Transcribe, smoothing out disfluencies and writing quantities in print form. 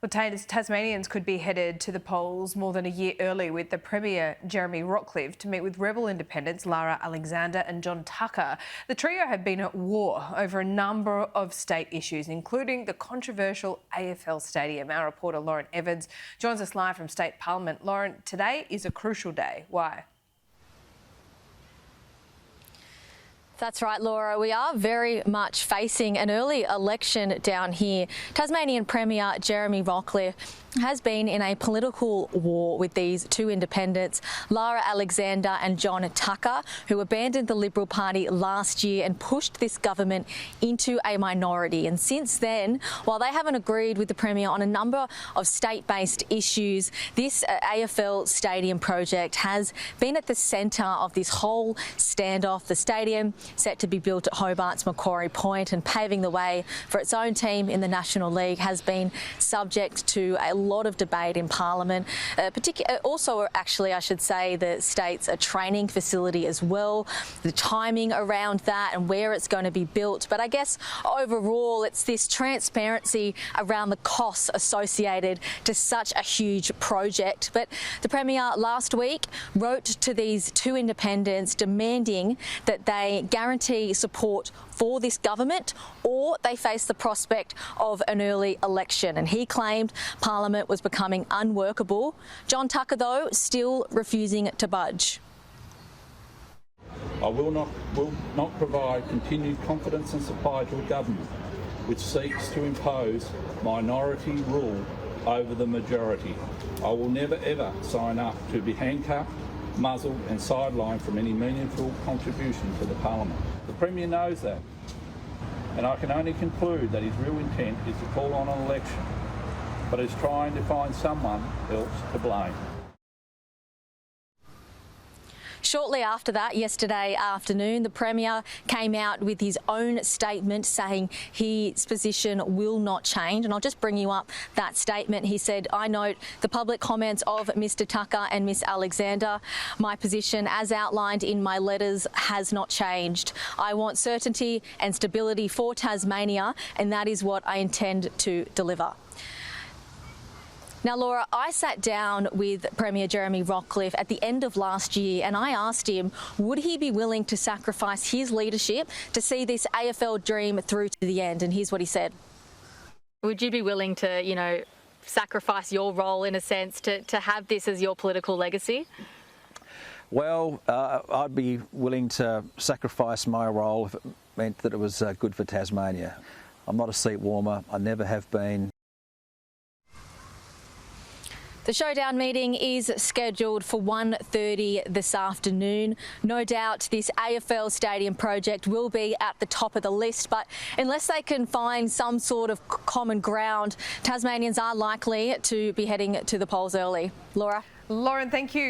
Well, Tasmanians could be headed to the polls more than a year early, with the Premier Jeremy Rockliff to meet with rebel independents Lara and John Tucker. The trio have been at war over a number of state issues, including the controversial AFL stadium. Our reporter Lauren Evans joins us live from State Parliament. Lauren, today is a crucial day. Why? That's right, Laura. We are very much facing an early election down here. Tasmanian Premier Jeremy Rockliff has been in a political war with these two independents, Lara and John Tucker, who abandoned the Liberal Party last year and pushed this government into a minority. And since then, while they haven't agreed with the Premier on a number of state-based issues, this AFL stadium project has been at the centre of this whole standoff. The stadium set to be built at Hobart's Macquarie Point and paving the way for its own team in the National League has been subject to a lot of debate in Parliament. Also, actually, I should say, the state's a training facility as well, the timing around that and where it's going to be built. But I guess overall, it's this transparency around the costs associated to such a huge project. But the Premier last week wrote to these two independents demanding that they guarantee support for this government or they face the prospect of an early election. And he claimed Parliament was becoming unworkable. John Tucker, though, still refusing to budge. I will not provide continued confidence and supply to a government which seeks to impose minority rule over the majority. I will never ever sign up to be handcuffed, muzzled and sidelined from any meaningful contribution to the Parliament. The Premier knows that, and I can only conclude that his real intent is to call on an election, but is trying to find someone else to blame. Shortly after that, yesterday afternoon, the Premier came out with his own statement saying his position will not change. And I'll just bring you up that statement. He said, "I note the public comments of Mr Tucker and Miss Alexander. My position, as outlined in my letters, has not changed. I want certainty and stability for Tasmania, and that is what I intend to deliver." Now, Laura, I sat down with Premier Jeremy Rockliff at the end of last year and I asked him, would he be willing to sacrifice his leadership to see this AFL dream through to the end? And here's what he said. Would you be willing to, sacrifice your role, in a sense, to have this as your political legacy? Well, I'd be willing to sacrifice my role if it meant that it was good for Tasmania. I'm not a seat warmer. I never have been. The showdown meeting is scheduled for 1:30 this afternoon. No doubt this AFL stadium project will be at the top of the list, but unless they can find some sort of common ground, Tasmanians are likely to be heading to the polls early. Laura? Lauren, thank you.